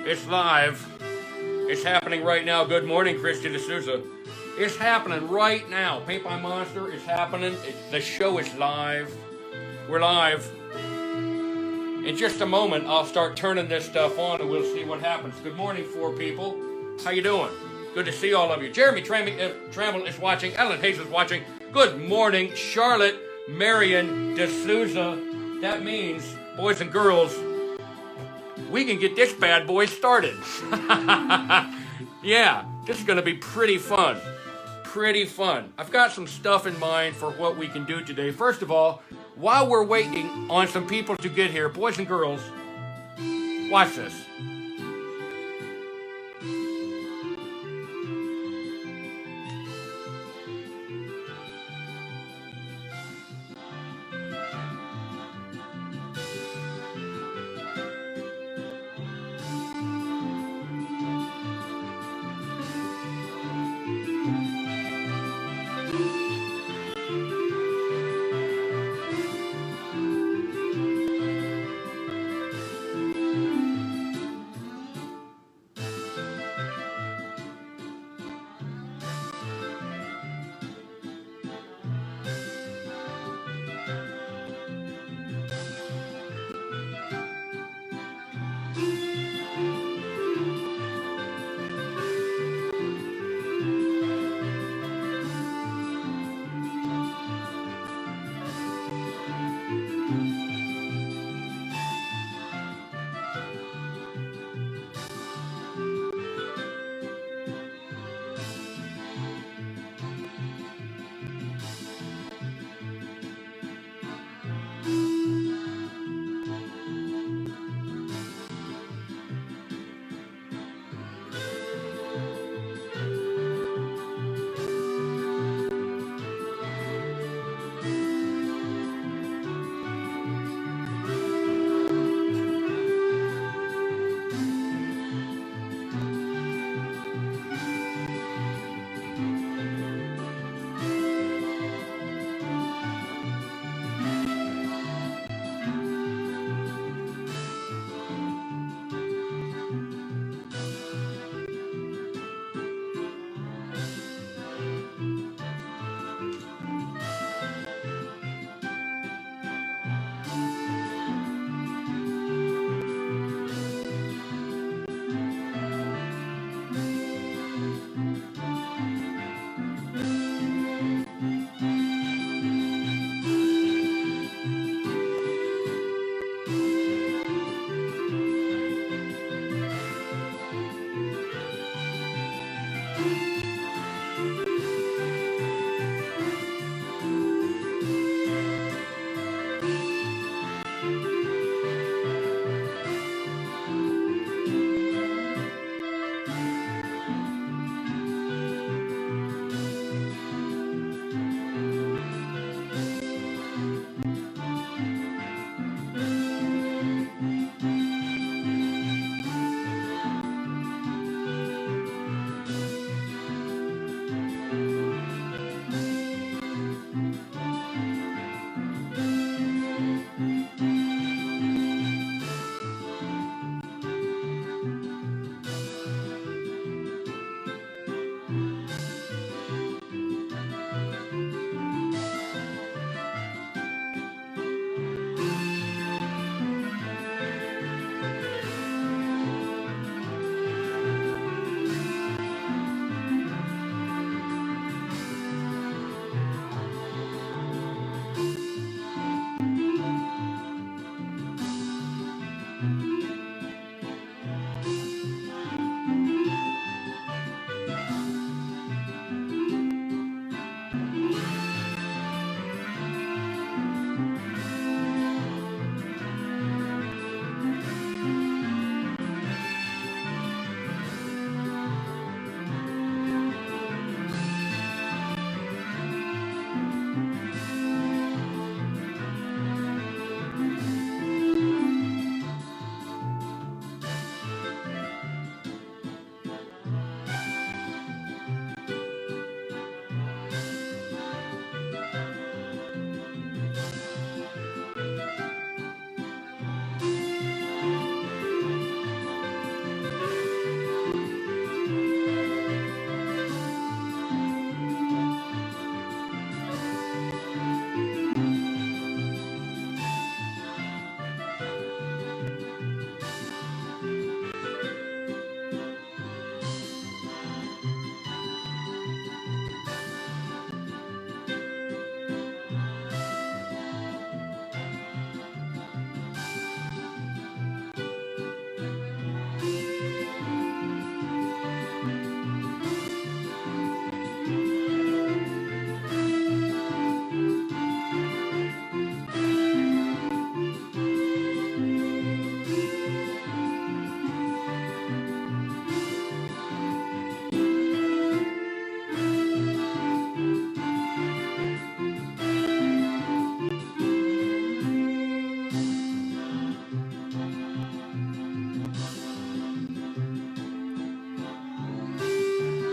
It's live. It's happening right now. Good morning, Christian D'Souza. It's happening right now. Paint by Monster is happening. The show is live. We're live. In just a moment, I'll start turning this stuff on and we'll see what happens. Good morning, four people. How you doing? Good to see all of you. Jeremy Trammell is watching. Ellen Hayes is watching. Good morning, Charlotte Marion D'Souza. That means, boys and girls, we can get this bad boy started. Yeah, this is going to be pretty fun. Pretty fun. I've got some stuff in mind for what we can do today. First of all, while we're waiting on some people to get here, boys and girls, watch this.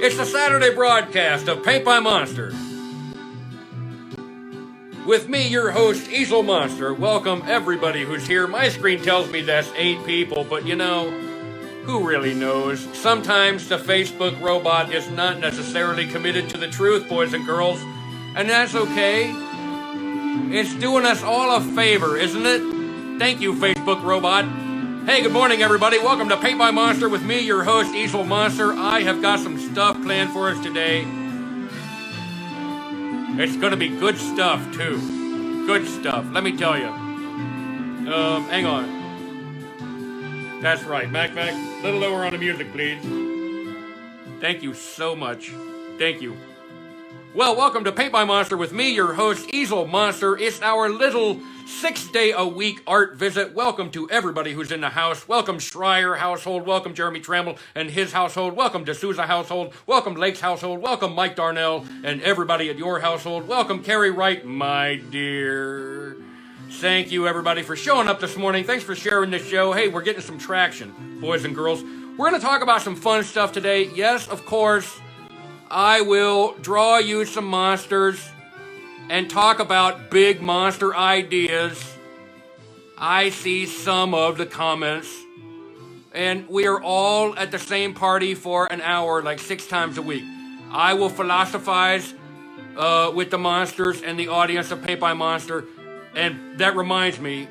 It's the Saturday broadcast of Paint by Monster. With me, your host, Easel Monster. Welcome everybody who's here. My screen tells me that's 8 people, but you know, who really knows? Sometimes the Facebook robot is not necessarily committed to the truth, boys and girls, and that's okay. It's doing us all a favor, isn't it? Thank you, Facebook robot. Hey, good morning, everybody. Welcome to Paint by Monster with me, your host, Easel Monster. I have got some stuff planned for us today. It's going to be good stuff, too. Good stuff, let me tell you. Hang on. That's right. Mac, a little lower on the music, please. Thank you so much. Thank you. Well, welcome to Paint by Monster with me, your host, Easel Monster. It's our little 6-day-a-week art visit. Welcome to everybody who's in the house. Welcome Schreier household. Welcome Jeremy Trammell and his household. Welcome D'Souza household. Welcome Lake's household. Welcome Mike Darnell and everybody at your household. Welcome Carrie Wright, my dear. Thank you, everybody, for showing up this morning. Thanks for sharing this show. Hey, we're getting some traction, boys and girls. We're going to talk about some fun stuff today. Yes, of course, I will draw you some monsters and talk about big monster ideas. I see some of the comments, and we are all at the same party for an hour, like 6 times a week. I will philosophize with the monsters and the audience of Paint by Monster, and that reminds me,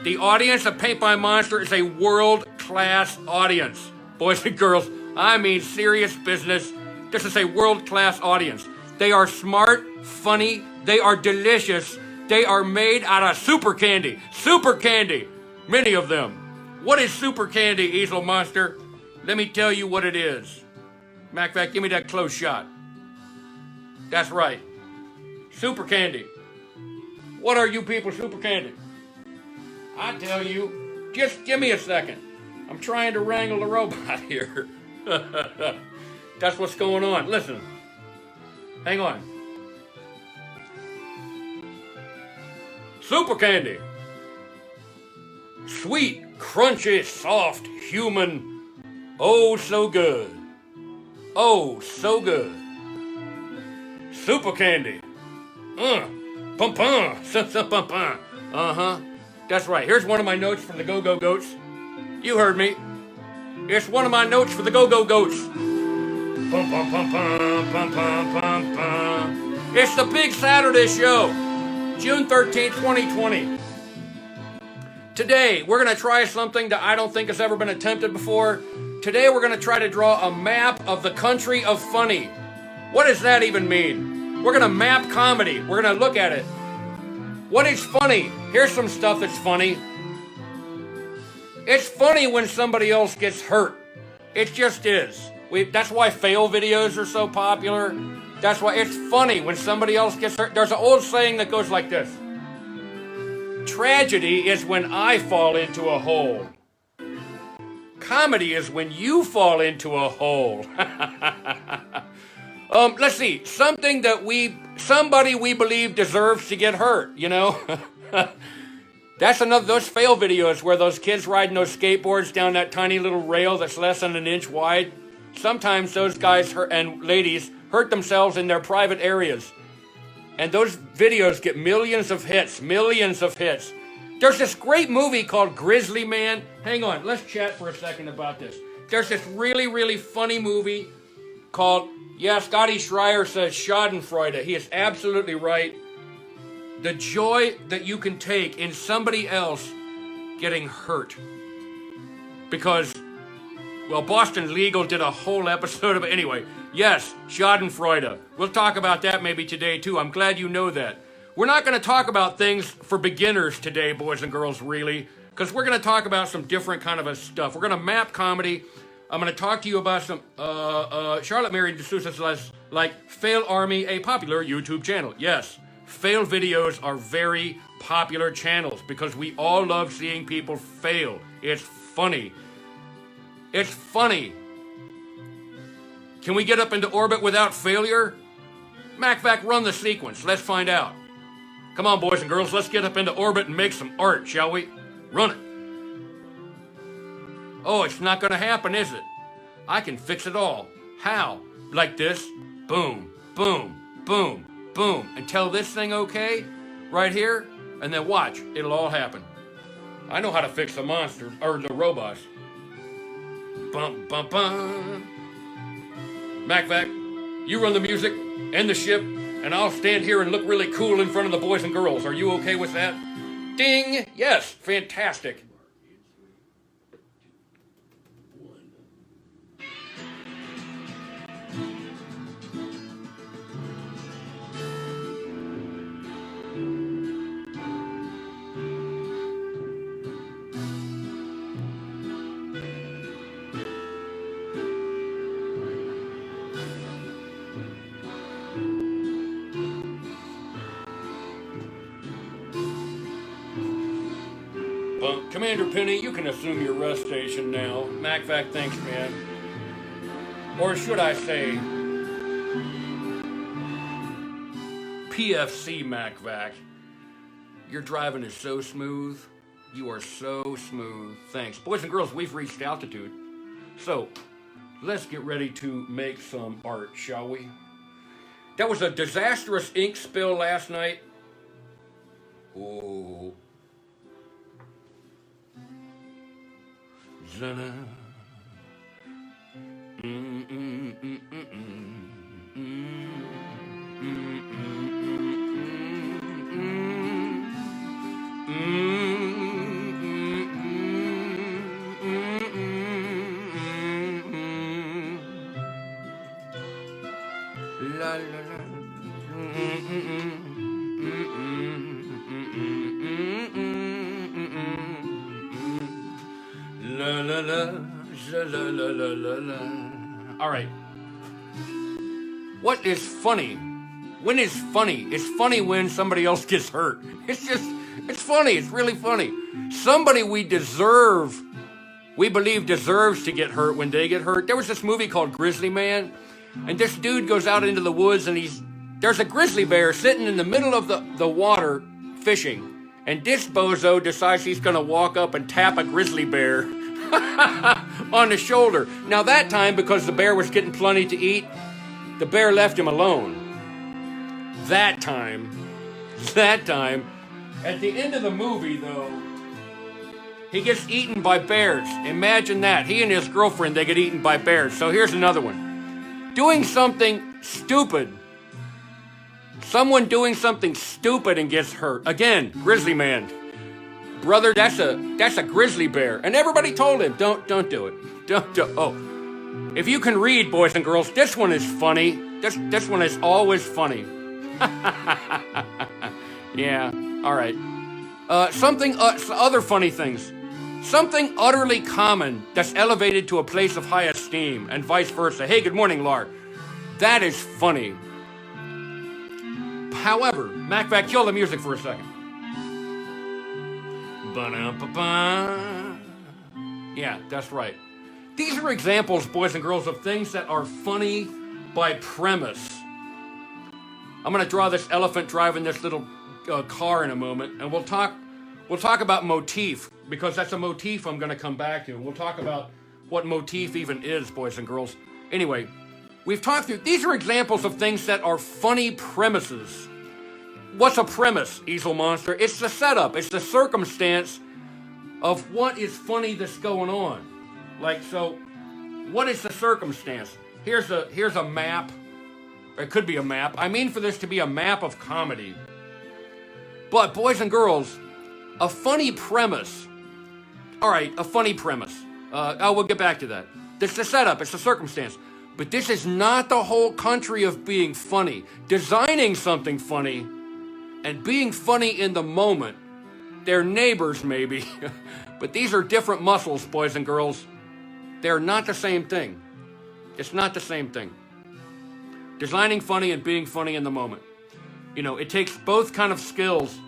the audience of Paint by Monster is a world-class audience. Boys and girls, I mean serious business. This is a world-class audience. They are smart, funny, they are delicious, they are made out of super candy. Super candy, many of them. What is super candy, Easel Monster? Let me tell you what it is. Matter of fact, give me that close shot. That's right. Super candy. What are you people super candy? I tell you, just give me a second. I'm trying to wrangle the robot here. That's what's going on. Listen. Hang on. Super candy. Sweet, crunchy, soft, human. Oh, so good. Oh, so good. Super candy. Pum pum. Pum pum. Uh-huh. That's right. Here's one of my notes from the Go-Go Goats. You heard me. It's one of my notes for the Go-Go Goats. Pum, pum, pum, pum, pum, pum, pum, pum. It's the Big Saturday Show, June 13th, 2020. Today, we're going to try something that I don't think has ever been attempted before. Today, we're going to try to draw a map of the country of funny. What does that even mean? We're going to map comedy. We're going to look at it. What is funny? Here's some stuff that's funny. It's funny when somebody else gets hurt. It just is. That's why fail videos are so popular. That's why it's funny when somebody else gets hurt. There's an old saying that goes like this. Tragedy is when I fall into a hole. Comedy is when you fall into a hole. Let's see. Somebody we believe deserves to get hurt, you know? That's another, those fail videos where those kids riding those skateboards down that tiny little rail that's less than an inch wide. Sometimes those guys and ladies hurt themselves in their private areas. And those videos get millions of hits. Millions of hits. There's this great movie called Grizzly Man. Hang on, let's chat for a second about this. There's this really, really funny movie called, Scotty Schreier says Schadenfreude. He is absolutely right. The joy that you can take in somebody else getting hurt. Because, well, Boston Legal did a whole episode of it. Anyway, yes, Schadenfreude. We'll talk about that maybe today, too. I'm glad you know that. We're not going to talk about things for beginners today, boys and girls, really, because we're going to talk about some different kind of stuff. We're going to map comedy. I'm going to talk to you about some, Charlotte Mary D'Souza says, like, Fail Army, a popular YouTube channel. Yes, fail videos are very popular channels because we all love seeing people fail. It's funny. It's funny. Can we get up into orbit without failure? MacVac, run the sequence. Let's find out. Come on, boys and girls, let's get up into orbit and make some art, shall we? Run it. Oh, it's not going to happen, is it? I can fix it all. How? Like this. Boom, boom, boom, boom. And tell this thing okay, right here, and then watch. It'll all happen. I know how to fix the monsters, or the robots. Bum, bum, bum. MacVac, you run the music and the ship, and I'll stand here and look really cool in front of the boys and girls. Are you okay with that? Ding! Yes, fantastic. Commander Penny, you can assume your rest station now. MacVac, thanks, man. Or should I say, PFC MacVac. Your driving is so smooth. You are so smooth. Thanks. Boys and girls, we've reached altitude. So, let's get ready to make some art, shall we? That was a disastrous ink spill last night. Oh. Zana. La la la. La la la, la la la la la. All right. What is funny? When is funny? It's funny when somebody else gets hurt. It's funny. It's really funny. Somebody we believe deserves to get hurt when they get hurt. There was this movie called Grizzly Man, and this dude goes out into the woods and there's a grizzly bear sitting in the middle of the water fishing, and this bozo decides he's gonna walk up and tap a grizzly bear on the shoulder. Now that time, because the bear was getting plenty to eat, the bear left him alone. That time, at the end of the movie though, he gets eaten by bears. Imagine that. He and his girlfriend, they get eaten by bears. So here's another one. Doing something stupid. Someone doing something stupid and gets hurt. Again, Grizzly Man. Brother, that's a grizzly bear. And everybody told him, don't do it. Don't do. Oh, if you can read, boys and girls, this one is funny. This one is always funny. Yeah, all right. Other funny things. Something utterly common that's elevated to a place of high esteem, and vice versa. Hey, good morning, Lar. That is funny. However, MacVac, kill the music for a second. Ba-da-ba-ba. Yeah, that's right. These are examples, boys and girls, of things that are funny by premise. I'm going to draw this elephant driving this little car in a moment, and we'll talk about Motif, because that's a motif I'm going to come back to. We'll talk about what Motif even is, boys and girls. Anyway, we've talked through, these are examples of things that are funny premises. What's a premise, Easel Monster? It's the setup. It's the circumstance of what is funny that's going on. Like, so, what is the circumstance? Here's a map. It could be a map. I mean for this to be a map of comedy. But, boys and girls, a funny premise. All right, a funny premise. We'll get back to that. It's the setup. It's the circumstance. But this is not the whole country of being funny. Designing something funny and being funny in the moment, they're neighbors maybe, but these are different muscles, boys and girls. They're not the same thing. It's not the same thing. Designing funny and being funny in the moment. You know, it takes both kind of skills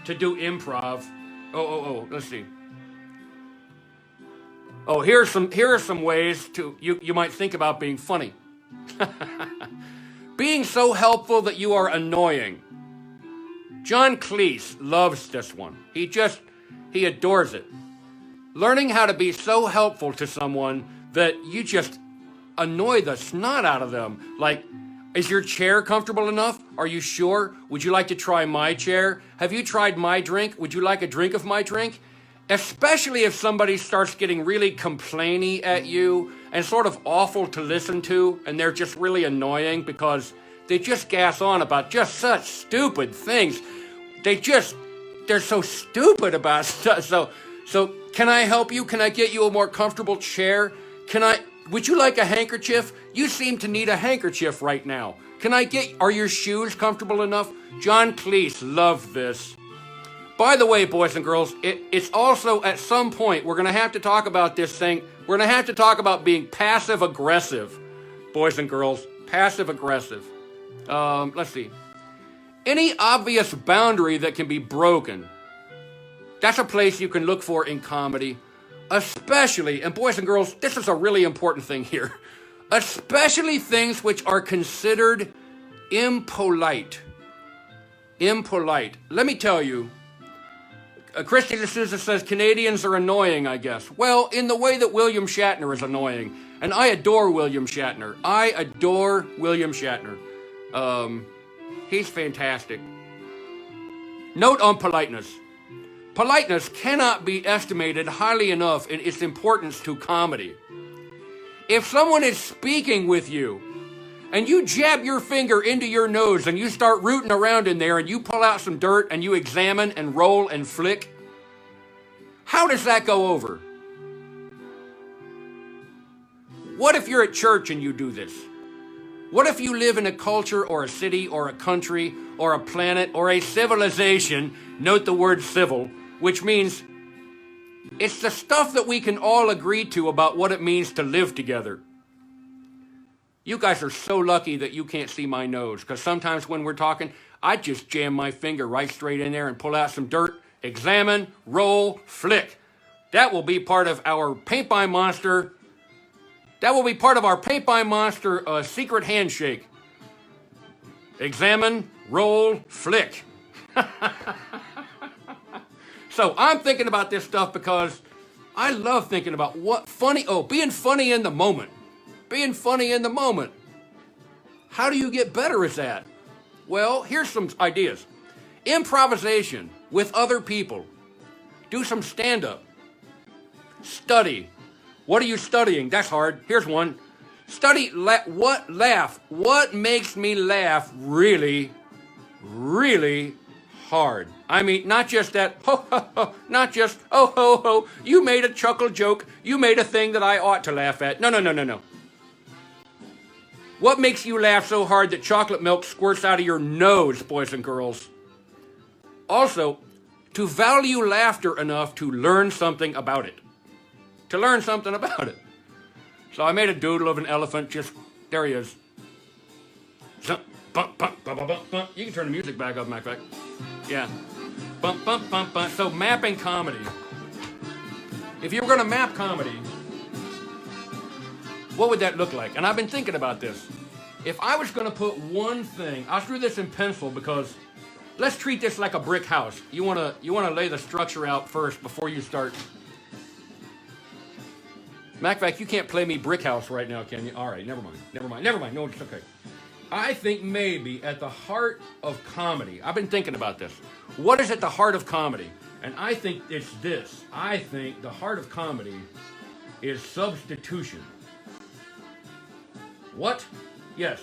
to do improv. Let's see. Oh, here are some ways to you might think about being funny. Being so helpful that you are annoying. John Cleese loves this one. He adores it. Learning how to be so helpful to someone that annoy the snot out of them. Like, is your chair comfortable enough? Are you sure? Would you like to try my chair? Have you tried my drink? Would you like a drink of my drink? Especially if somebody starts getting really complainy at you and sort of awful to listen to, and they're just really annoying because they just gas on about just such stupid things. They're so stupid about stuff. So can I help you? Can I get you a more comfortable chair? Would you like a handkerchief? You seem to need a handkerchief right now. Are your shoes comfortable enough? John Cleese loved this. By the way, boys and girls, it's also at some point we're going to have to talk about this thing. We're going to have to talk about being passive aggressive, boys and girls. Passive aggressive. Let's see. Any obvious boundary that can be broken. That's a place you can look for in comedy. Especially, and boys and girls, this is a really important thing here. Especially things which are considered impolite. Impolite. Let me tell you, Christy D'Souza says Canadians are annoying, I guess. Well, in the way that William Shatner is annoying. And I adore William Shatner. He's fantastic. Note on politeness. Politeness cannot be estimated highly enough in its importance to comedy. If someone is speaking with you and you jab your finger into your nose and you start rooting around in there and you pull out some dirt and you examine and roll and flick, how does that go over? What if you're at church and you do this? What if you live in a culture or a city or a country or a planet or a civilization, note the word civil, which means it's the stuff that we can all agree to about what it means to live together. You guys are so lucky that you can't see my nose, because sometimes when we're talking, I just jam my finger right straight in there and pull out some dirt, examine, roll, flick. That will be part of our Paint by Monster. That will be part of our Paint by Monster secret handshake. Examine, roll, flick. So I'm thinking about this stuff because I love thinking about being funny in the moment. Being funny in the moment. How do you get better at that? Well, here's some ideas. Improvisation with other people. Do some stand-up. Study. What are you studying? That's hard. Here's one. Study what makes me laugh really, really hard. I mean, not just that, ho, ho, ho, not just, oh, ho, ho, you made a chuckle joke, you made a thing that I ought to laugh at. No. What makes you laugh so hard that chocolate milk squirts out of your nose, boys and girls? Also, to value laughter enough to learn something about it. To learn something about it. So I made a doodle of an elephant, there he is. You can turn the music back up, matter of fact. Yeah. Bump, bump, bump, bump. So mapping comedy. If you were going to map comedy, what would that look like? And I've been thinking about this. If I was going to put one thing, I'll drew this in pencil because let's treat this like a brick house. You want to lay the structure out first before you start. Matter of fact, you can't play me brick house right now, can you? All right, never mind. No, it's okay. I think maybe at the heart of comedy, I've been thinking about this. What is at the heart of comedy? And I think it's this. I think the heart of comedy is substitution. What? Yes.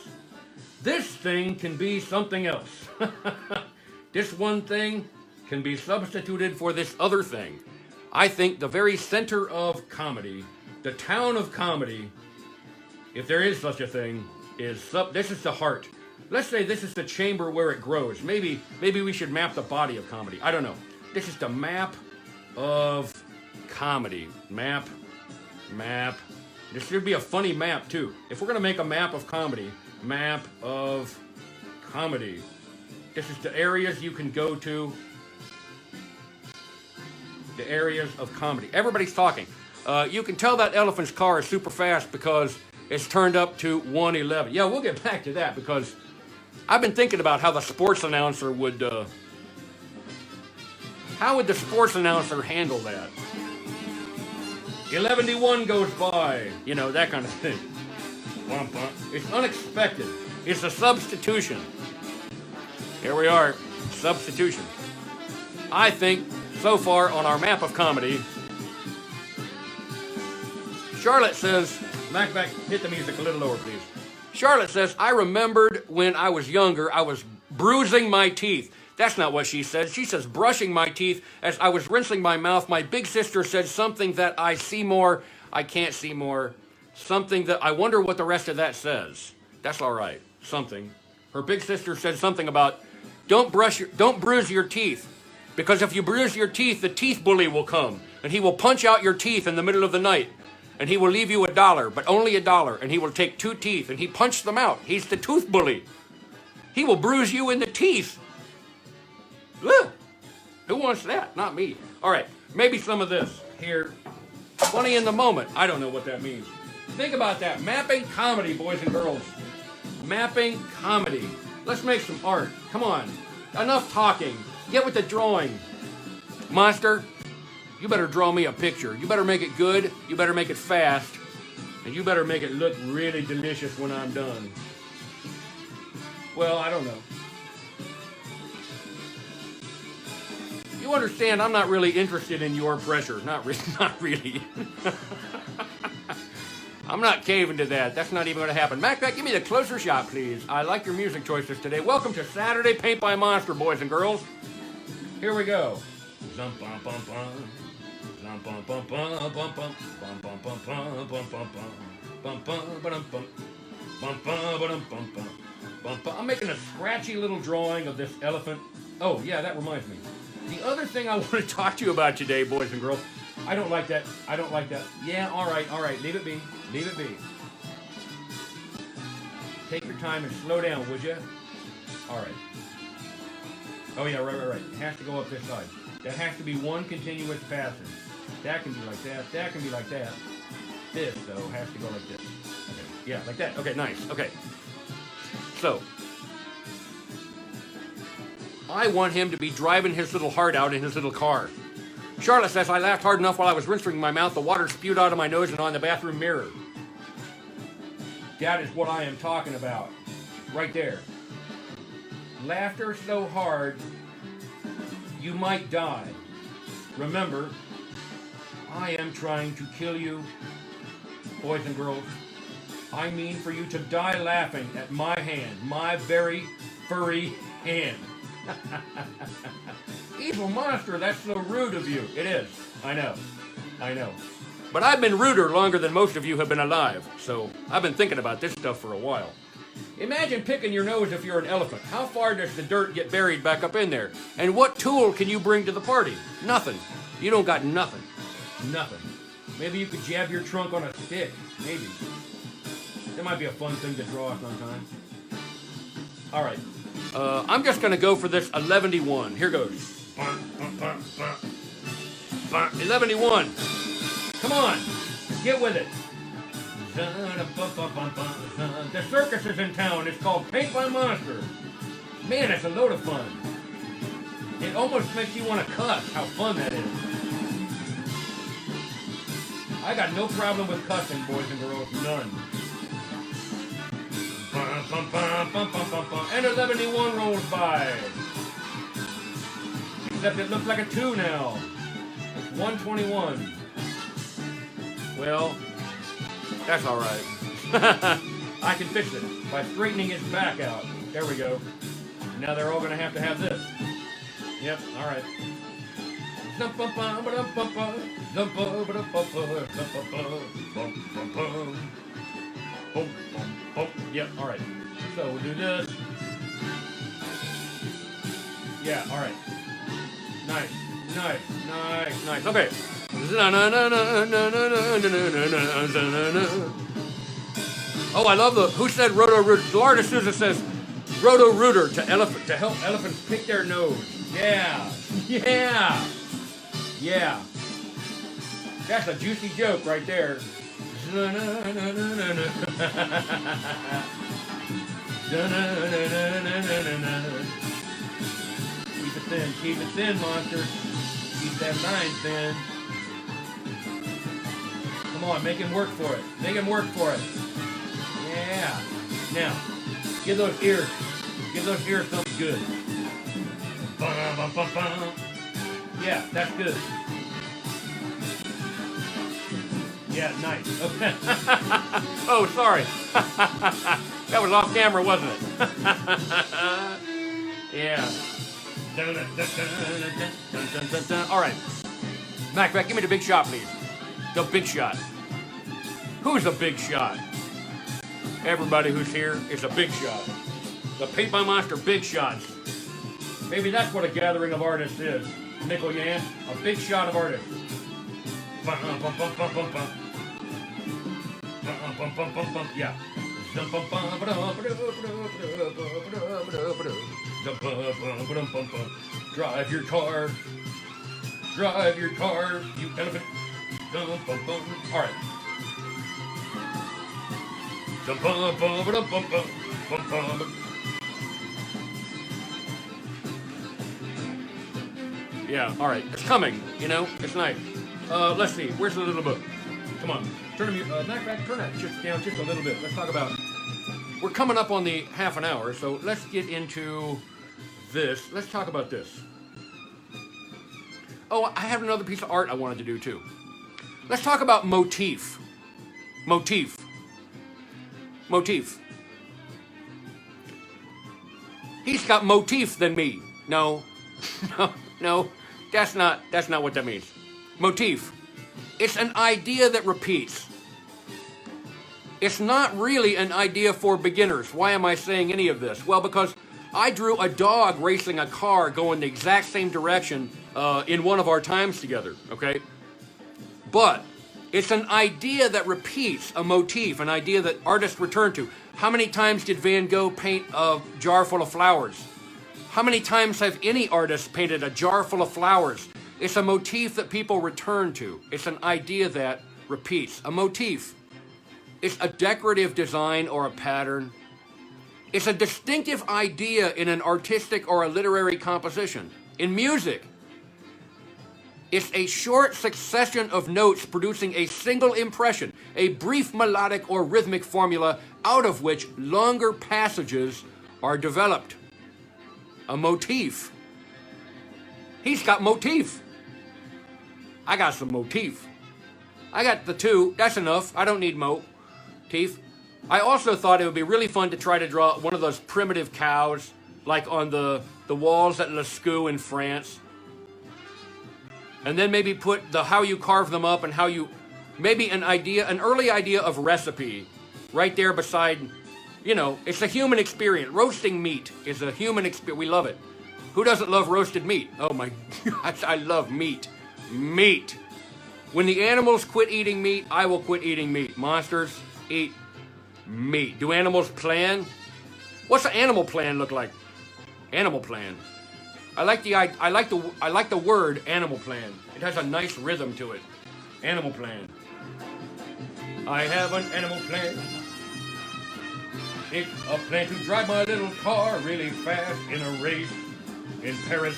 This thing can be something else. This one thing can be substituted for this other thing. I think the very center of comedy, the town of comedy, if there is such a thing, this is the heart. Let's say this is the chamber where it grows. Maybe we should map the body of comedy. I don't know. This is the map of comedy. Map. This should be a funny map too. If we're gonna make a map of comedy, map of comedy. This is the areas you can go to. The areas of comedy. Everybody's talking. You can tell that elephant's car is super fast because it's turned up to 111. Yeah, we'll get back to that because I've been thinking about how the sports announcer would, how would the sports announcer handle that? 11:01 goes by, that kind of thing. It's unexpected. It's a substitution. Here we are. Substitution. I think, so far on our map of comedy, Charlotte says, back, hit the music a little lower, please. Charlotte says, I remembered when I was younger, I was bruising my teeth. That's not what she says. She says, brushing my teeth as I was rinsing my mouth. My big sister said something that I see more, I can't see more. Something that I wonder what the rest of that says. That's all right. Something. Her big sister said something about don't bruise your teeth, because if you bruise your teeth, the teeth bully will come and he will punch out your teeth in the middle of the night and he will leave you $1, but only $1, and he will take 2 teeth and he punched them out. He's the tooth bully. He will bruise you in the teeth. Ugh. Who wants that? Not me. All right, maybe some of this here. Funny in the moment. I don't know what that means. Think about that. Mapping comedy, boys and girls. Mapping comedy. Let's make some art. Come on. Enough talking. Get with the drawing. Monster, you better draw me a picture. You better make it good. You better make it fast. And you better make it look really delicious when I'm done. Well, I don't know. You understand, I'm not really interested in your pressure. Not really. I'm not caving to that. That's not even going to happen. Macback, give me the closer shot, please. I like your music choices today. Welcome to Saturday Paint by Monster, boys and girls. Here we go. I'm making a scratchy little drawing of this elephant. Oh, yeah, that reminds me. The other thing I want to talk to you about today, boys and girls, I don't like that. Yeah, all right. Leave it be. Take your time and slow down, would you? All right. Oh, yeah, right. It has to go up this side. That has to be one continuous passage. That can be like that. That can be like that. This, though, has to go like this. Okay. Yeah, like that. Okay, nice. Okay. So, I want him to be driving his little heart out in his little car. Charlotte says, I laughed hard enough while I was rinsing my mouth. The water spewed out of my nose and on the bathroom mirror. That is what I am talking about. Right there. Laughter so hard, you might die. Remember, I am trying to kill you, boys and girls. I mean for you to die laughing at my hand, my very furry hand. Evil monster, that's so rude of you. It is. I know. But I've been ruder longer than most of you have been alive, so I've been thinking about this stuff for a while. Imagine picking your nose if you're an elephant. How far does the dirt get buried back up in there? And what tool can you bring to the party? Nothing. You don't got nothing. Maybe you could jab your trunk on a stick. Maybe. That might be a fun thing to draw sometime. All right. I'm just going to go for this 11-1. Here goes. 11-1. Come on. Get with it. The circus is in town. It's called Paint by Monster. Man, it's a load of fun. It almost makes you want to cuss how fun that is. I got no problem with cussing, boys and girls. None. And 11-1 rolls by. Except it looks like a 2 now. It's 121. Well, that's all right. I can fix it by straightening its back out. There we go. Now they're all going to have this. Yep, all right. Yep, all right. So we'll do this. Yeah, all right. Nice. Okay. Oh, I love who said Roto-Rooter? Laura D'Souza says Roto-Rooter to help elephants pick their nose. Yeah. That's a juicy joke right there. Keep it thin, monster. Keep that line thin. Come on, make him work for it. Yeah. Now, give those ears something good. Yeah, that's good. Yeah, nice. Okay. Oh, sorry. That was off camera, wasn't it? Yeah. All right. Mac, give me the big shot, please. The big shot. Who's a big shot? Everybody who's here is a big shot. The Paint by Monster big shots. Maybe that's what a gathering of artists is. Nickel Yan, a big shot of artists. Yeah. Drive your car. Drive your car, you elephant. All right. Yeah, all right. It's coming, you know? It's nice. Let's see. Where's the little book? Come on. Turn that just down just a little bit. Let's talk about... We're coming up on the half an hour, so let's get into this. Let's talk about this. Oh, I have another piece of art I wanted to do, too. Let's talk about Motif. Motif. Motif. He's got motif than me. No. No. That's not what that means. Motif. It's an idea that repeats. It's not really an idea for beginners. Why am I saying any of this? Well, because I drew a dog racing a car going the exact same direction in one of our times together, okay? But it's an idea that repeats, a motif, an idea that artists return to. How many times did Van Gogh paint a jar full of flowers? How many times have any artist painted a jar full of flowers? It's a motif that people return to. It's an idea that repeats. A motif. It's a decorative design or a pattern. It's a distinctive idea in an artistic or a literary composition. In music, it's a short succession of notes producing a single impression, a brief melodic or rhythmic formula out of which longer passages are developed. A motif. He's got motif. I got some motif. I got the two. That's enough. I don't need motif. I also thought it would be really fun to try to draw one of those primitive cows, like on the walls at Lascaux in France. And then maybe put how you carve them up and how you, maybe an early idea of recipe right there beside, you know, it's a human experience. Roasting meat is a human experience. We love it. Who doesn't love roasted meat? Oh my gosh, I love meat. Meat. When the animals quit eating meat, I will quit eating meat. Monsters eat meat. Do animals plan? What's an animal plan look like? Animal plan. I like the word animal plan. It has a nice rhythm to it. Animal plan. I have an animal plan. It's a plan to drive my little car really fast in a race in Paris.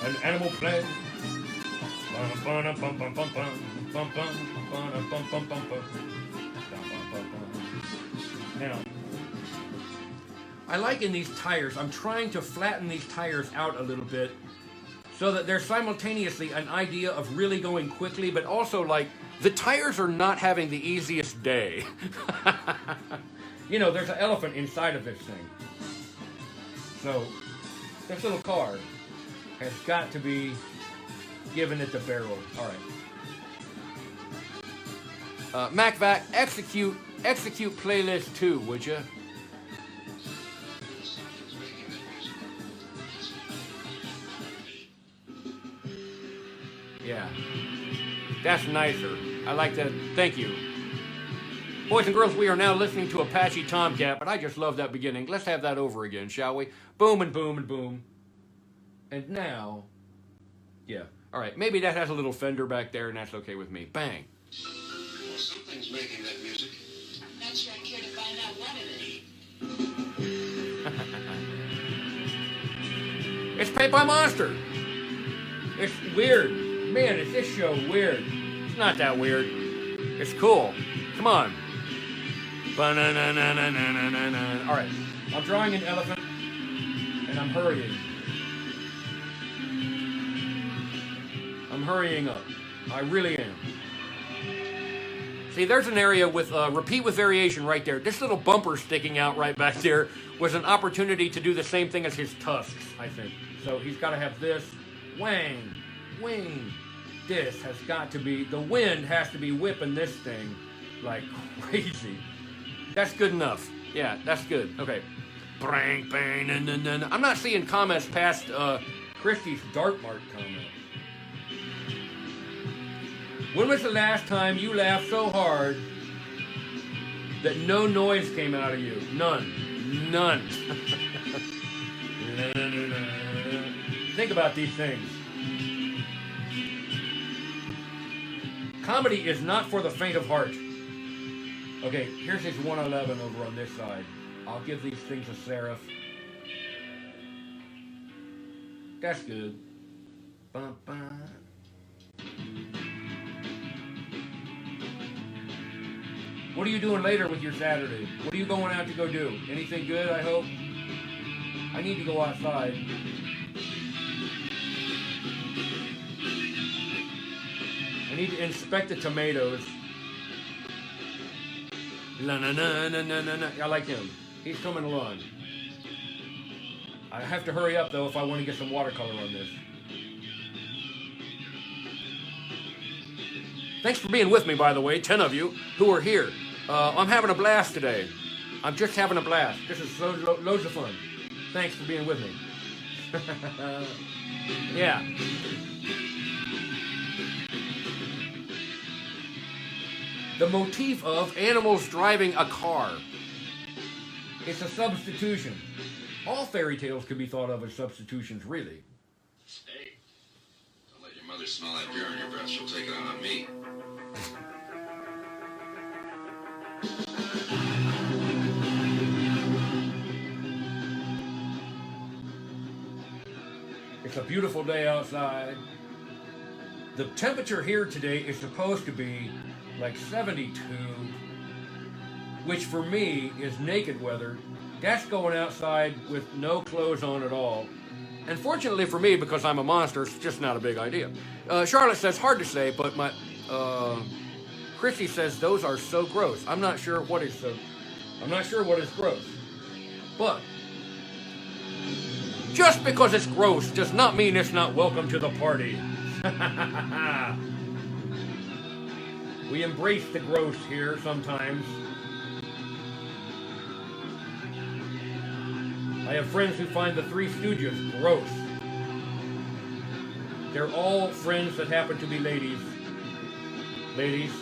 An animal plan. Now, I like in these tires, I'm trying to flatten these tires out a little bit so that there's simultaneously an idea of really going quickly, but also like the tires are not having the easiest day. You know, there's an elephant inside of this thing. So, this little car has got to be giving it the barrel. All right. MacVac, execute playlist 2, would you? Yeah. That's nicer. I like that. Thank you. Boys and girls, we are now listening to Apache Tomcat, but I just love that beginning. Let's have that over again, shall we? Boom and boom and boom. And now, yeah. All right, maybe that has a little fender back there, and that's okay with me. Bang. Well, something's making that music. I'm not sure I care to find out what it is. It's Paint by Monster. It's weird. Man, is this show weird? It's not that weird. It's cool. Come on. Ba-na-na-na-na-na-na-na. All right, I'm drawing an elephant, and I'm hurrying. I'm hurrying up. I really am. See, there's an area with repeat with variation right there. This little bumper sticking out right back there was an opportunity to do the same thing as his tusks, I think. So he's got to have this. Wang, wing. This has got to be, the wind has to be whipping this thing like crazy. That's good enough. Yeah, that's good. Okay. Bang, bang, I'm not seeing comments past Christy's Dartmart comment. When was the last time you laughed so hard that no noise came out of you? None. None. Think about these things. Comedy is not for the faint of heart. Okay, here's his 111 over on this side. I'll give these things a serif. That's good. Bum, bum. What are you doing later with your Saturday? What are you going out to go do? Anything good, I hope? I need to go outside. I need to inspect the tomatoes. La na na na na na na. I like him. He's coming along. I have to hurry up though if I want to get some watercolor on this. Thanks for being with me, by the way, 10 of you who are here. I'm having a blast today. I'm just having a blast. This is loads of fun. Thanks for being with me. Yeah. The motif of animals driving a car. It's a substitution. All fairy tales can be thought of as substitutions, really. Hey, don't let your mother smell that beer on your breath. She'll take it out on me. It's a beautiful day outside. The temperature here today is supposed to be like 72, which for me is naked weather. That's going outside with no clothes on at all. And fortunately for me, because I'm a monster, it's just not a big idea. Charlotte says, hard to say, but my Chrissy says those are so gross. I'm not sure what is gross. But just because it's gross does not mean it's not welcome to the party. We embrace the gross here sometimes. I have friends who find the Three Stooges gross. They're all friends that happen to be ladies. Ladies,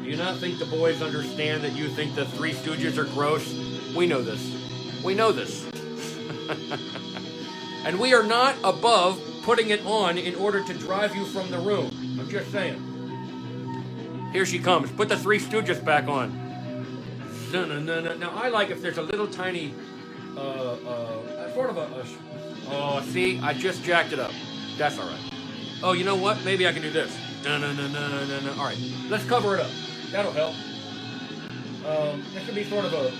do you not think the boys understand that you think the Three Stooges are gross? We know this. We know this. And we are not above putting it on in order to drive you from the room. I'm just saying. Here she comes. Put the Three Stooges back on. Now, I like if there's a little tiny, sort of oh, see, I just jacked it up. That's all right. Oh, you know what? Maybe I can do this. All right, let's cover it up. That'll help. This could be sort of a.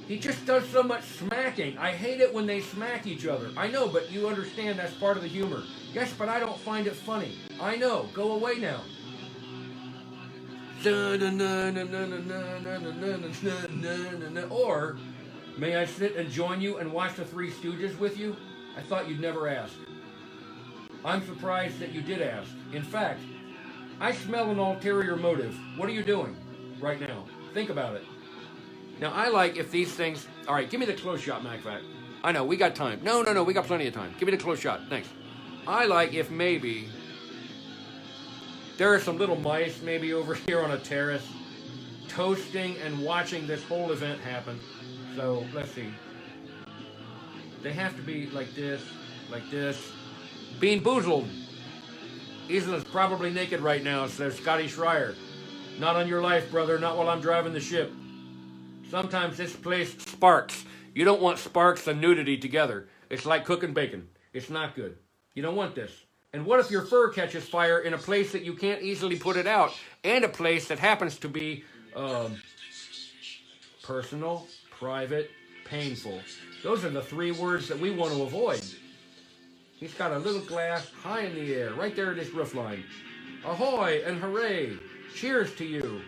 He just does so much smacking. I hate it when they smack each other. I know, but you understand that's part of the humor. Yes, but I don't find it funny. I know. Go away now. Or, may I sit and join you and watch the Three Stooges with you? I thought you'd never ask. I'm surprised that you did ask. In fact, I smell an ulterior motive. What are you doing right now? Think about it. Now, I like if these things... All right, give me the close shot, MacFact. I know, we got time. No, we got plenty of time. Give me the close shot. Thanks. I like if maybe... There are some little mice maybe over here on a terrace toasting and watching this whole event happen. So, let's see. They have to be like this, Bean Boozled. Isla's probably naked right now, says Scotty Schreier. Not on your life, brother, not while I'm driving the ship. Sometimes this place sparks. You don't want sparks and nudity together. It's like cooking bacon. It's not good. You don't want this. And what if your fur catches fire in a place that you can't easily put it out, and a place that happens to be personal, private, painful? Those are the 3 words that we want to avoid. He's got a little glass high in the air, right there at his roof line. Ahoy and hooray! Cheers to you!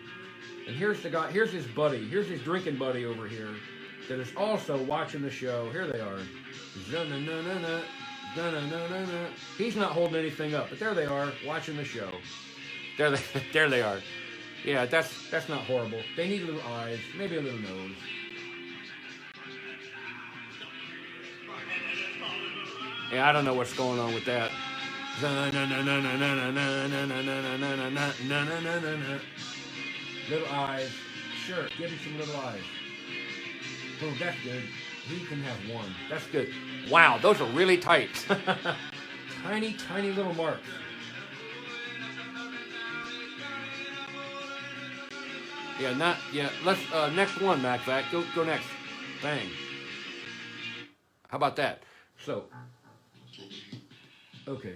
And here's the guy, here's his buddy, here's his drinking buddy over here that is also watching the show. Here they are. He's not holding anything up, but there they are, watching the show. There they are. Yeah, that's not horrible. They need little eyes, maybe a little nose. Yeah, I don't know what's going on with that. Little eyes. Sure, give him some little eyes. Oh, that's good. He can have one. That's good. Wow, those are really tight. Tiny, tiny little marks. Yeah, let's, next one, MacVac. Go next. Bang. How about that? So, okay.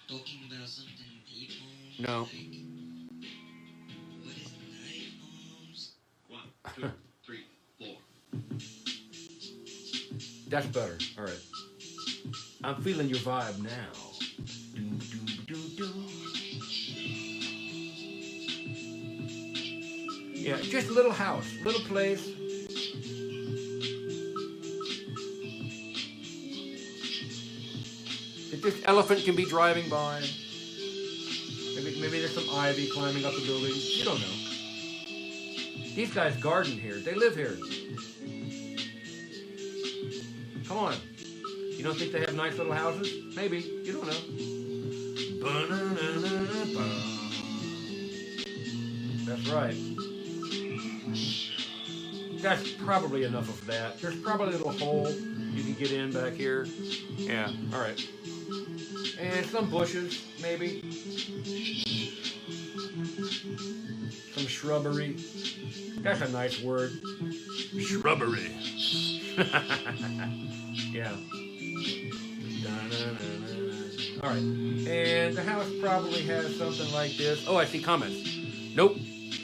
Talking about something people No. like, what is iPhones? 1, 2, 3, 4. That's better. All right. I'm feeling your vibe now. Doom, doom, doom, doom. Yeah, just a little house, little place. That this elephant can be driving by. Maybe there's some ivy climbing up the building. You don't know. These guys garden here. They live here. Come on. You don't think they have nice little houses? Maybe. You don't know. That's right. That's probably enough of that. There's probably a little hole you can get in back here. Yeah, all right. And some bushes, maybe. Some shrubbery. That's a nice word. Shrubbery. Yeah. All right. And the house probably has something like this. Oh, I see comments. Nope.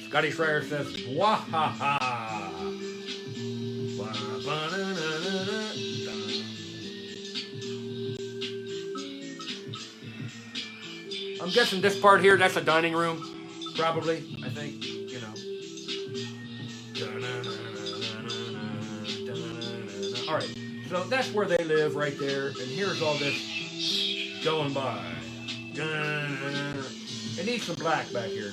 Scotty Schreier says, wahaha. I'm guessing this part here, that's a dining room. Probably, I think, you know. All right, so that's where they live right there, and here's all this going by. It needs some black back here.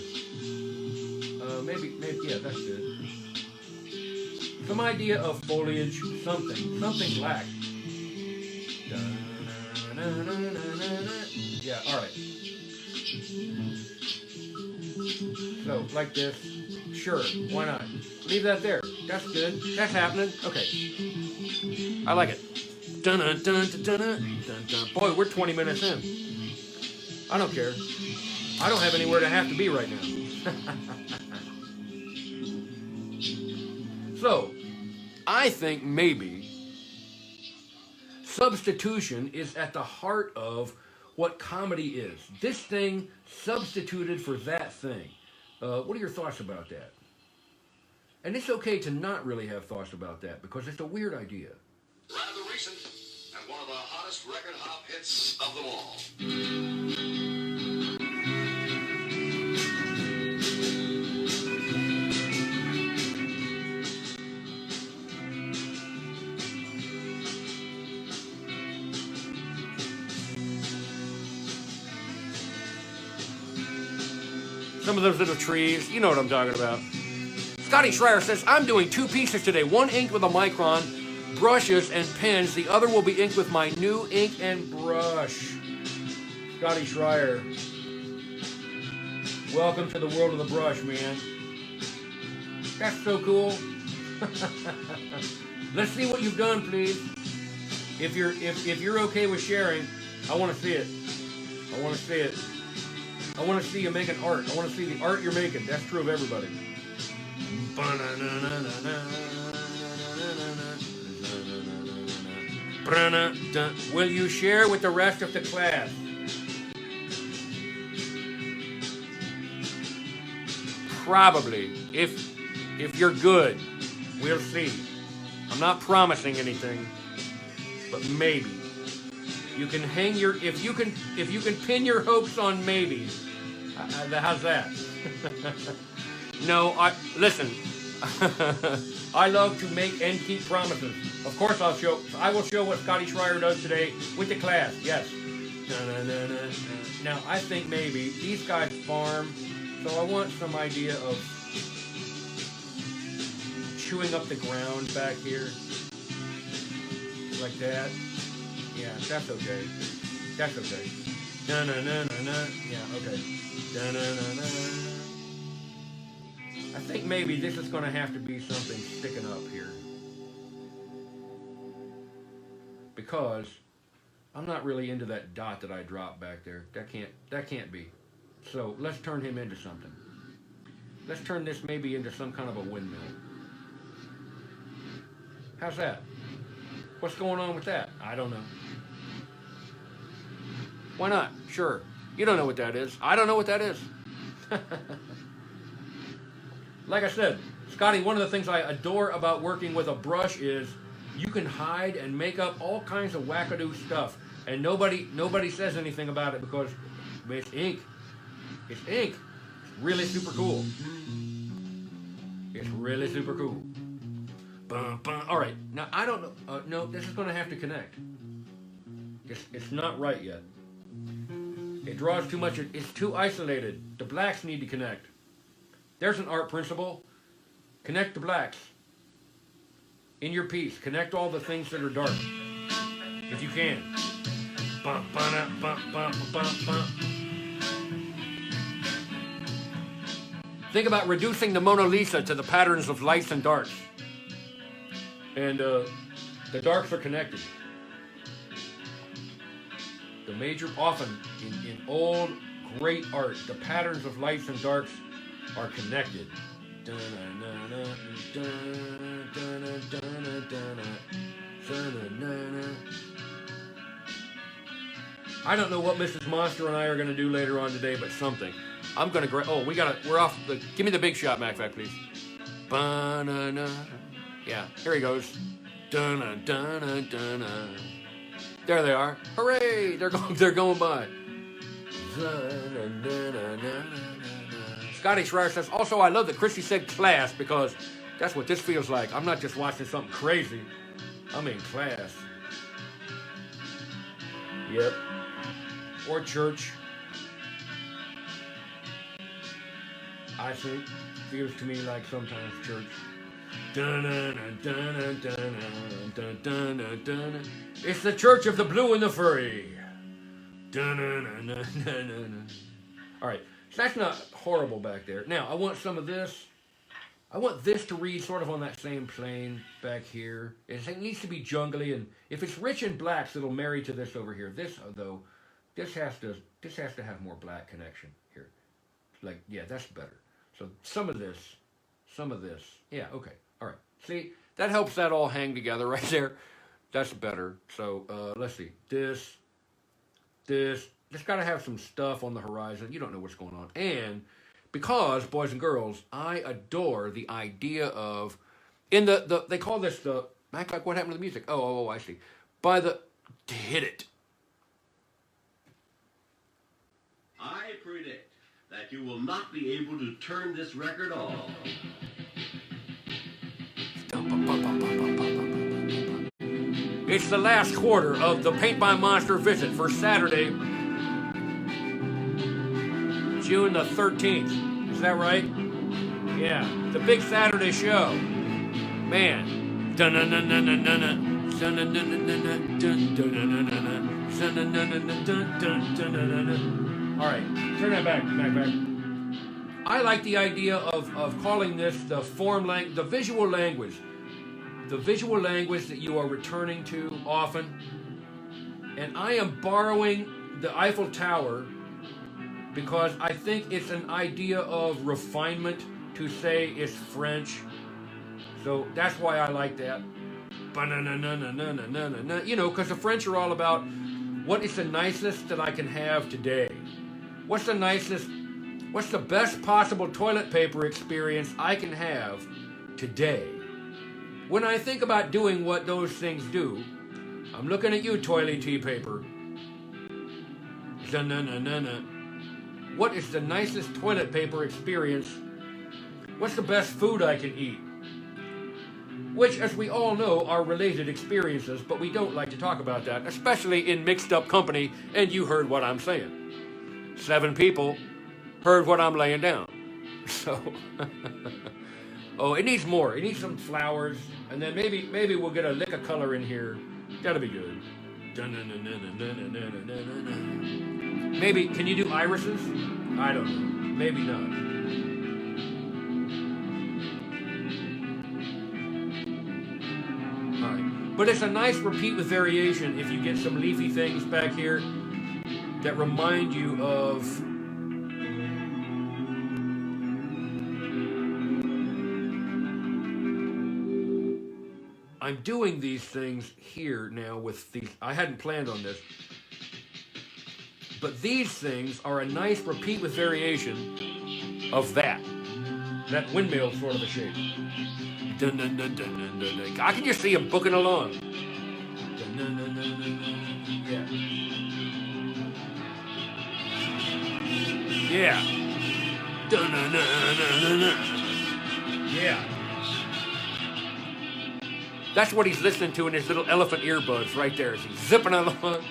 Maybe, yeah, that's good. Some idea of foliage, something black. Yeah, all right. So, like this. Sure, why not? Leave that there. That's good. That's happening. Okay. I like it. Dun dun dun dun dun dun. Boy, we're 20 minutes in. I don't care. I don't have anywhere to have to be right now. So, I think maybe substitution is at the heart of what comedy is. This thing substituted for that thing. What are your thoughts about that? And it's okay to not really have thoughts about that because it's a weird idea. Rather recent, and one of the hottest record hop hits of them all. Some of those little trees, you know what I'm talking about. Scotty Schreier says, I'm doing 2 pieces today. One inked with a micron, brushes and pens. The other will be inked with my new ink and brush. Scotty Schreier. Welcome to the world of the brush, man. That's so cool. Let's see what you've done, please. If you're okay with sharing, I want to see it. I want to see it. I want to see you making art. I want to see the art you're making. That's true of everybody. Will you share with the rest of the class? probably, if you're good, we'll see. I'm not promising anything, but maybe. You can hang your, if you can pin your hopes on maybe. How's that? No, listen. I love to make and keep promises. Of course I will show what Scotty Schreier does today with the class, yes. Now, I think maybe these guys farm, so I want some idea of chewing up the ground back here. Like that. Yeah, that's okay. That's okay. Yeah, okay. I think maybe this is going to have to be something sticking up here. Because I'm not really into that dot that I dropped back there. That can't be. So let's turn him into something. Let's turn this maybe into some kind of a windmill. How's that? What's going on with that? I don't know. Why not? Sure. You don't know what that is. I don't know what that is. Like I said, Scotty, one of the things I adore about working with a brush is you can hide and make up all kinds of wackadoo stuff, and nobody says anything about it because it's ink. It's ink. It's really super cool. It's really super cool. All right, now I don't know. No, this is going to have to connect. It's not right yet. It draws too much. It's too isolated. The blacks need to connect. There's an art principle. Connect the blacks. In your piece, connect all the things that are dark. If you can. Think about reducing the Mona Lisa to the patterns of lights and darks. And the darks are connected. The major, often in old great art, the patterns of lights and darks are connected. I don't know what Mrs. Monster and I are going to do later on today, but something. I'm going to we're off give me the big shot, MacVac, please. Yeah, here he goes. There they are. Hooray! They're going by. Scotty Schreier says, also, I love that Christy said class because that's what this feels like. I'm not just watching something crazy. I'm in class. Yep. Or church. I think. Feels to me like sometimes church. It's the Church of the Blue and the Furry. All right, so that's not horrible back there. Now, I want some of this. I want this to read sort of on that same plane back here. It needs to be jungly, and if it's rich in blacks, it'll marry to this over here. This, though, this has to have more black connection here. Like, yeah, that's better. So some of this. Yeah, okay. All right. See, that helps that all hang together right there. That's better. So let's see. This. Just got to have some stuff on the horizon. You don't know what's going on. And because, boys and girls, I adore the idea of, they call this the, act like what happened to the music? Oh, I see. Hit it. I predict that you will not be able to turn this record off. It's the last quarter of the Paint by Monster visit for Saturday, June the 13th. Is that right? Yeah, the big Saturday show. Man. All right, turn that back. I like the idea of calling this the visual language. The visual language that you are returning to often. And I am borrowing the Eiffel Tower because I think it's an idea of refinement to say it's French. So that's why I like that. You know, because the French are all about what is the nicest that I can have today. What's the nicest What's the best possible toilet paper experience I can have today? When I think about doing what those things do, I'm looking at you, toilet paper. What is the nicest toilet paper experience? What's the best food I can eat? Which, as we all know, are related experiences, but we don't like to talk about that, especially in mixed up company, and you heard what I'm saying. 7 people heard what I'm laying down. So, oh, it needs more. It needs some flowers, and then maybe we'll get a lick of color in here. That'll be good. Maybe, can you do irises? I don't know. Maybe not. But it's a nice repeat with variation if you get some leafy things back here that remind you of I'm doing these things here now with these. I hadn't planned on this. But these things are a nice repeat with variation of that windmill sort of a shape. Dun, dun, dun, dun, dun, dun, dun. I can just see him booking along. Dun, dun, dun, dun, dun, dun. Yeah. Yeah. Dun, dun, dun, dun, dun, dun. Yeah. That's what he's listening to in his little elephant earbuds right there as he's zipping along.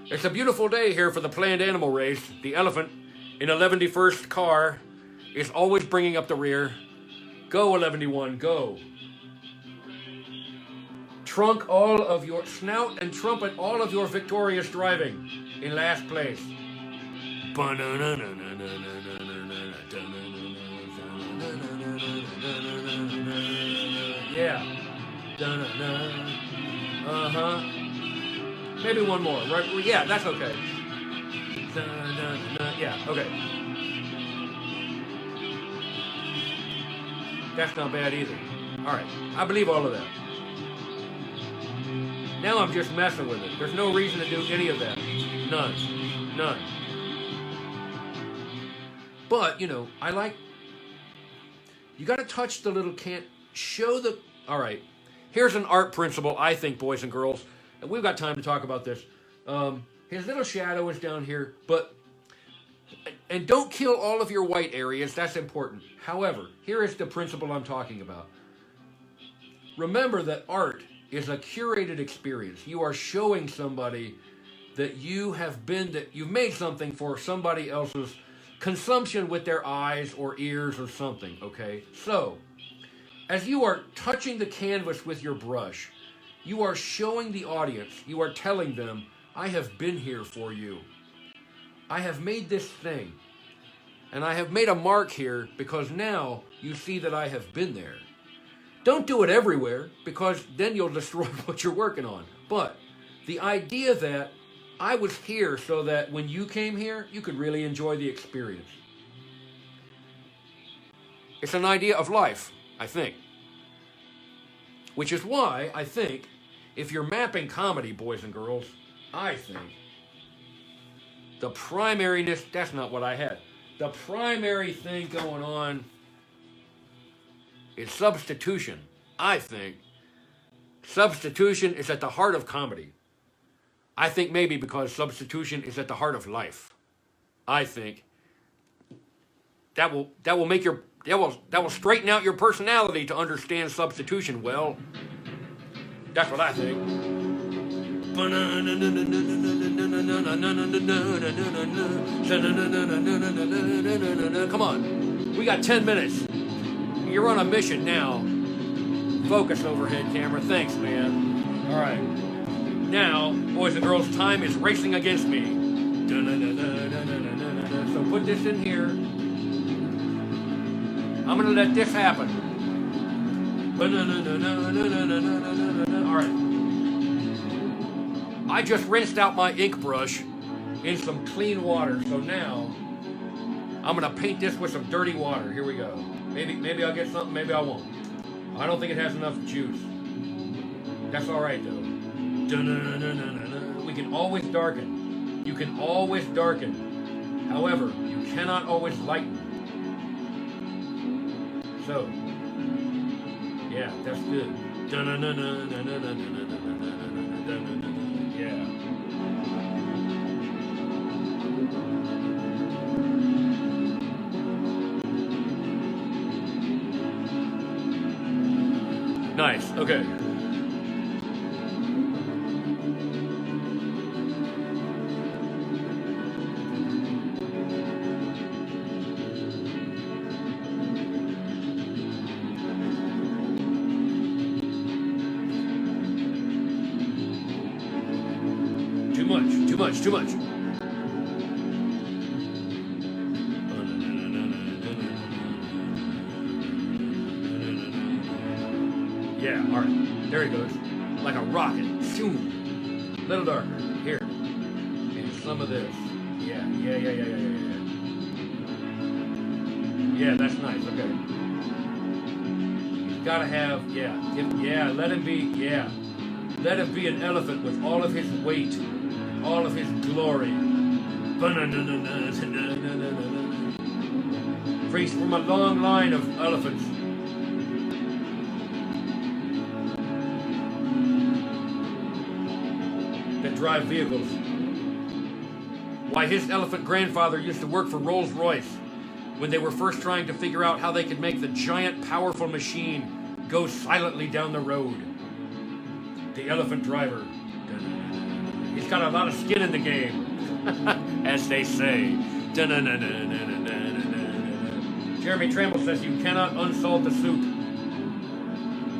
It's a beautiful day here for the planned animal race. The elephant in 11th car is always bringing up the rear. Go, 11-1, go. Trunk all of your, snout and trumpet all of your victorious driving in last place. Yeah. Uh-huh. Maybe one more, right? Yeah, that's okay. Yeah, okay. That's not bad either. All right, I believe all of that. Now I'm just messing with it. There's no reason to do any of that. None. But, you know, I like, you got to touch the little show the, all right. Here's an art principle, I think, boys and girls. And we've got time to talk about this. His little shadow is down here, and don't kill all of your white areas. That's important. However, here is the principle I'm talking about. Remember that art is a curated experience. You are showing somebody that you've made something for somebody else's consumption with their eyes or ears or something, okay? So, as you are touching the canvas with your brush, you are showing the audience, you are telling them, I have been here for you. I have made this thing. And I have made a mark here because now you see that I have been there. Don't do it everywhere because then you'll destroy what you're working on. But the idea that I was here so that when you came here, you could really enjoy the experience. It's an idea of life, I think. Which is why I think if you're mapping comedy, boys and girls, I think the primariness, that's not what I had. The primary thing going on is substitution. I think substitution is at the heart of comedy. I think maybe because substitution is at the heart of life. I think that will make your that will straighten out your personality to understand substitution well. That's what I think. Come on. We got 10 minutes. You're on a mission now. Focus, overhead camera. Thanks, man. All right. Now, boys and girls, time is racing against me. So put this in here. I'm going to let this happen. All right. I just rinsed out my ink brush in some clean water. So now I'm going to paint this with some dirty water. Here we go. Maybe I'll get something. Maybe I won't. I don't think it has enough juice. That's all right, though. We can always darken. You can always darken. However, you cannot always lighten. So, yeah, that's good. Yeah. Nice. Okay. Too much. Yeah, all right. There he goes. Like a rocket. Shoom. Little darker. Here. And some of this. Yeah. Yeah, that's nice. Okay. You've got to have, let him be, Let him be an elephant with all of his weight. All of his glory. Priest from a long line of elephants. That drive vehicles. Why, his elephant grandfather used to work for Rolls-Royce when they were first trying to figure out how they could make the giant, powerful machine go silently down the road. The elephant driver. He's got a lot of skin in the game, as they say. Jeremy Tramble says you cannot unsalt the soup.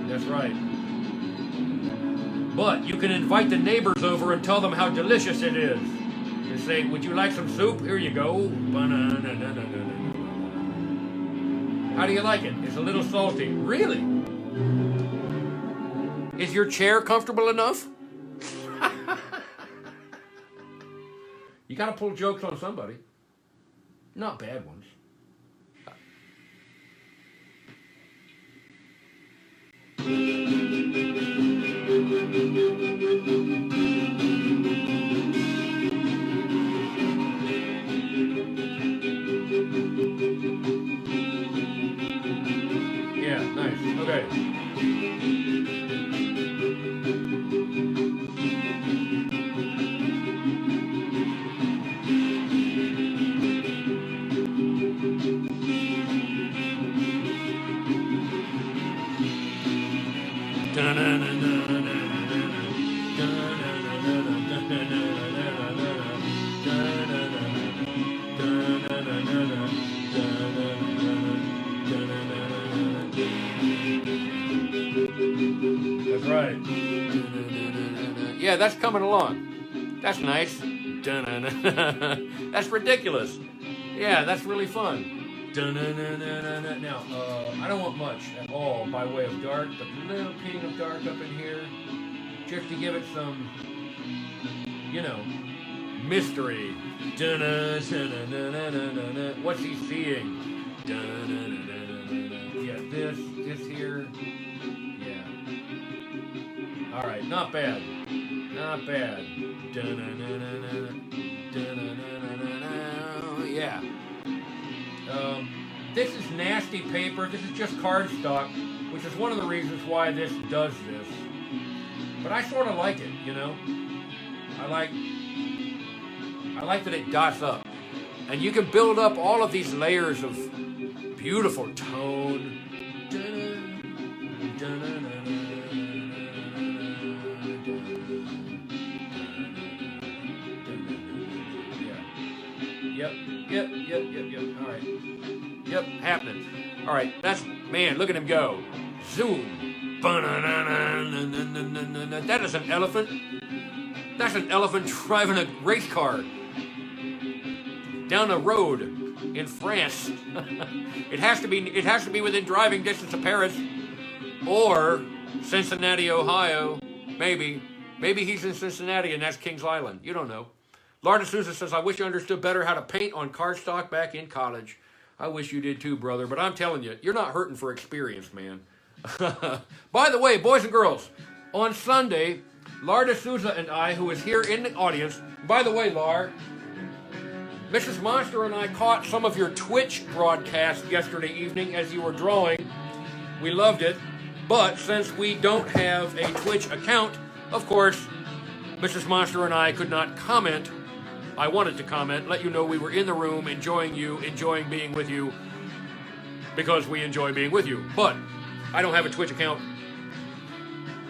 That's right. But you can invite the neighbors over and tell them how delicious it is. You say, would you like some soup? Here you go. How do you like it? It's a little salty. Really? Is your chair comfortable enough? You gotta pull jokes on somebody. Not bad ones. Yeah, nice. Okay. That's right. Yeah, that's coming along. That's nice. That's ridiculous. Yeah, that's really fun. Now, I don't want much at all by way of dark, but a little ping of dark up in here, just to give it some, mystery. What's he seeing? Yeah, this here. Yeah. All right, not bad. Not bad. Yeah. This is nasty paper. This is just cardstock, which is one of the reasons why this does this. But I sort of like it, I like that it dots up. And you can build up all of these layers of beautiful tone. Yep. All right. Yep, happening. All right, look at him go. Zoom. That is an elephant. That's an elephant driving a race car down a road in France. It has to be within driving distance of Paris or Cincinnati, Ohio. Maybe he's in Cincinnati and that's Kings Island. You don't know. Laura D'Souza says, I wish you understood better how to paint on cardstock back in college. I wish you did too, brother. But I'm telling you, you're not hurting for experience, man. By the way, boys and girls, on Sunday, Laura D'Souza and I, who is here in the audience, by the way, Laura, Mrs. Monster and I caught some of your Twitch broadcasts yesterday evening as you were drawing. We loved it. But since we don't have a Twitch account, of course, Mrs. Monster and I could not comment. I wanted to comment, let you know we were in the room enjoying you, enjoying being with you, because we enjoy being with you. But I don't have a Twitch account.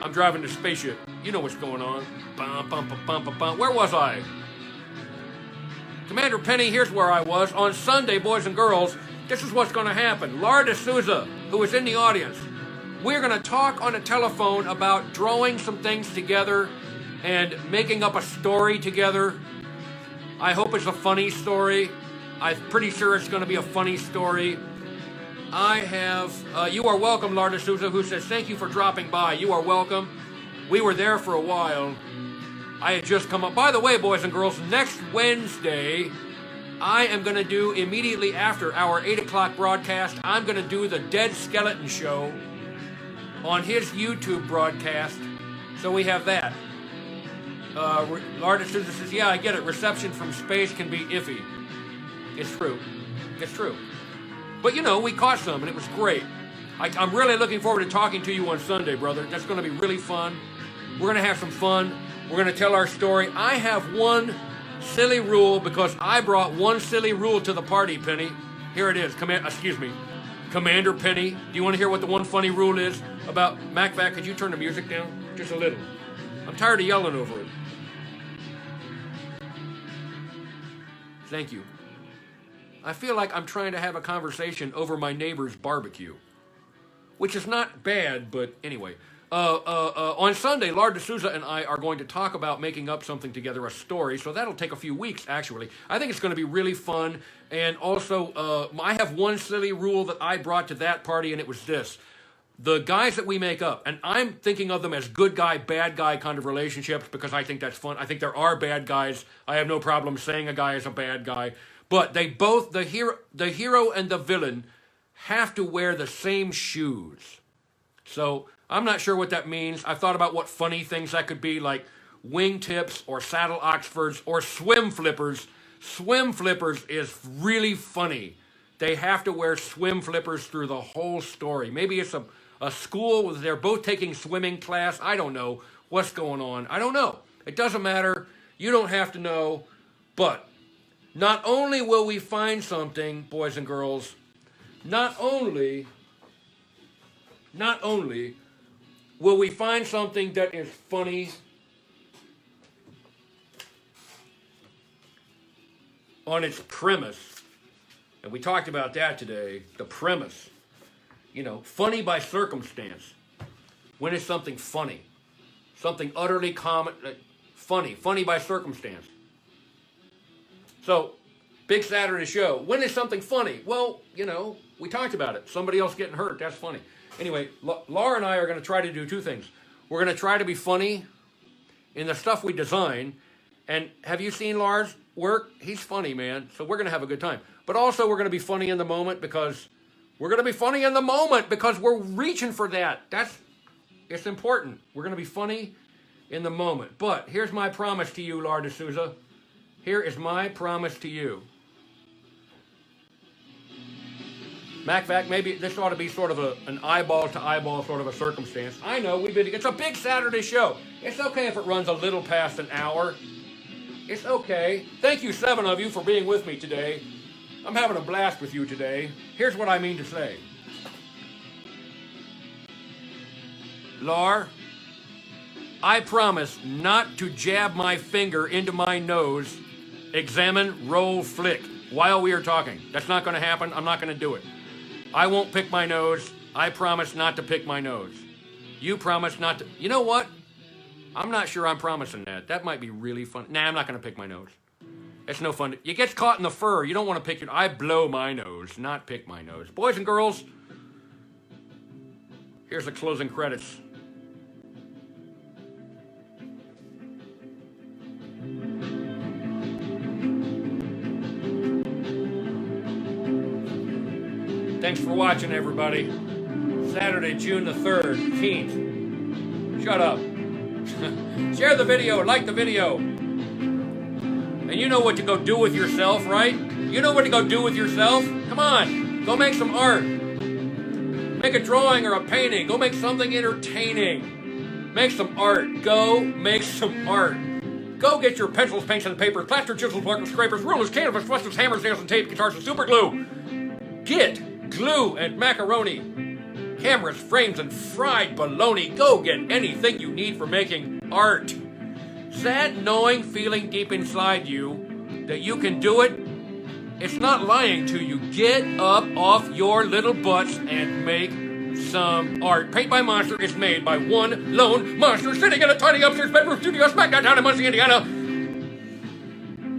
I'm driving the spaceship. You know what's going on. Bum, bum, bum, bum, bum, bum. Where was I? Commander Penny, here's where I was. On Sunday, boys and girls, this is what's going to happen. Laura D'Souza, who is in the audience, we're going to talk on the telephone about drawing some things together and making up a story together. I hope it's a funny story. I'm pretty sure it's going to be a funny story. I have, you are welcome, Laura D'Souza, who says, thank you for dropping by. You are welcome. We were there for a while. I had just come up. By the way, boys and girls, next Wednesday, I am going to do, immediately after our 8 o'clock broadcast, I'm going to do the Dead Skeleton Show on his YouTube broadcast. So we have that. Laura D'Souza says, yeah, I get it. Reception from space can be iffy. It's true. It's true. But, you know, we caught some, and it was great. I'm really looking forward to talking to you on Sunday, brother. That's going to be really fun. We're going to have some fun. We're going to tell our story. I have one silly rule because I brought one silly rule to the party, Penny. Here it is. Commander Penny. Do you want to hear what the one funny rule is about MacVac? Could you turn the music down? Just a little. I'm tired of yelling over it. Thank you. I feel like I'm trying to have a conversation over my neighbor's barbecue, which is not bad, but anyway. On Sunday, Laura D'Souza and I are going to talk about making up something together, a story, so that'll take a few weeks, actually. I think it's going to be really fun, and also, I have one silly rule that I brought to that party, and it was this. The guys that we make up, and I'm thinking of them as good guy, bad guy kind of relationships because I think that's fun. I think there are bad guys. I have no problem saying a guy is a bad guy. But they both, the hero and the villain, have to wear the same shoes. So I'm not sure what that means. I've thought about what funny things that could be, like wingtips or saddle oxfords or swim flippers. Swim flippers is really funny. They have to wear swim flippers through the whole story. Maybe it's a school where they're both taking swimming class. I don't know what's going on. I don't know. It doesn't matter. You don't have to know. But not only will we find something, boys and girls, not only will we find something that is funny on its premise, and we talked about that today, the premise, you know, funny by circumstance. When is something funny? Something utterly common, funny by circumstance. So, big Saturday show. When is something funny? Well, you know, we talked about it. Somebody else getting hurt, that's funny. Anyway, Laura and I are going to try to do two things. We're going to try to be funny in the stuff we design. And have you seen Lars work? He's funny, man. So we're going to have a good time. But also we're going to be funny in the moment because we're reaching for that. It's important. We're going to be funny in the moment. But here's my promise to you, Laura D'Souza. Here is my promise to you. MacVac, maybe this ought to be sort of an eyeball-to-eyeball sort of a circumstance. I know, it's a big Saturday show. It's okay if it runs a little past an hour. It's okay. Thank you, 7 of you, for being with me today. I'm having a blast with you today. Here's what I mean to say. Lar, I promise not to jab my finger into my nose, examine, roll, flick, while we are talking. That's not going to happen. I'm not going to do it. I won't pick my nose. I promise not to pick my nose. You promise not to. You know what? I'm not sure I'm promising that. That might be really fun. Nah, I'm not going to pick my nose. It's no fun. You get caught in the fur. You don't want to pick your... I blow my nose, not pick my nose. Boys and girls, here's the closing credits. Thanks for watching, everybody. Saturday, June the 13th. Shut up. Share the video, like the video. And you know what to go do with yourself, right? You know what to go do with yourself? Come on, go make some art. Make a drawing or a painting. Go make something entertaining. Make some art. Go make some art. Go get your pencils, paints, and papers, plaster, chisels, markers, scrapers, rulers, canvas, brushes, hammers, nails, and tape, guitars, and super glue. Get glue and macaroni, cameras, frames, and fried bologna. Go get anything you need for making art. That knowing feeling deep inside you that you can do it, it's not lying to you. Get up off your little butts and make some art. Paint by Monster is made by one lone monster sitting in a tiny upstairs bedroom studio smack downtown in Muncie, Indiana.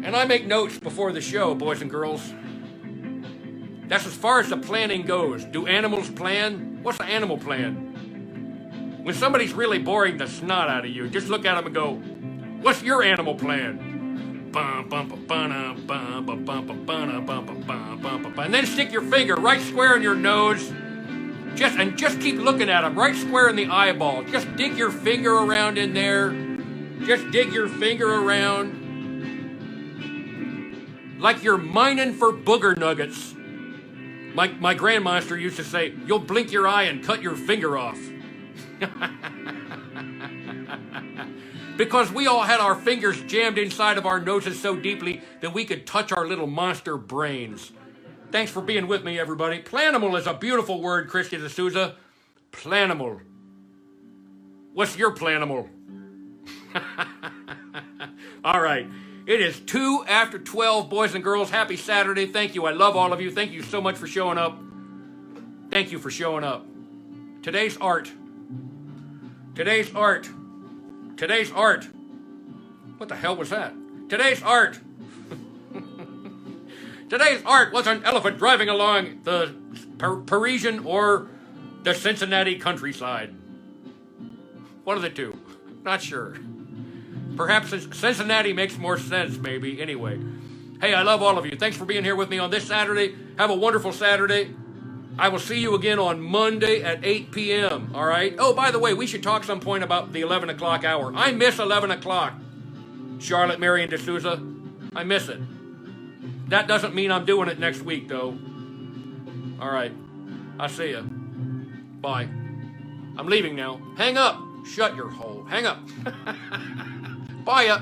And I make notes before the show, boys and girls. That's as far as the planning goes. Do animals plan? What's the animal plan? When somebody's really boring the snot out of you, just look at them and go, what's your animal plan? And then stick your finger right square in your nose. Just keep looking at them, right square in the eyeball. Just dig your finger around in there. Just dig your finger around. Like you're mining for booger nuggets. My grandmaster used to say, you'll blink your eye and cut your finger off. Because we all had our fingers jammed inside of our noses so deeply that we could touch our little monster brains. Thanks for being with me, everybody. Planimal is a beautiful word, Christy D'Souza. Planimal. What's your planimal? All right. It is 2 after 12, boys and girls. Happy Saturday. Thank you. I love all of you. Thank you so much for showing up. Thank you for showing up. Today's art. Today's art. Today's art. What the hell was that? Today's art. Today's art was an elephant driving along the Parisian or the Cincinnati countryside. One of the two. Not sure. Perhaps Cincinnati makes more sense, maybe. Anyway. Hey, I love all of you. Thanks for being here with me on this Saturday. Have a wonderful Saturday. I will see you again on Monday at 8 p.m., all right? Oh, by the way, we should talk some point about the 11 o'clock hour. I miss 11 o'clock. Charlotte Marion D'Souza. I miss it. That doesn't mean I'm doing it next week, though. All right. I'll see ya. Bye. I'm leaving now. Hang up. Shut your hole. Hang up. Bye ya.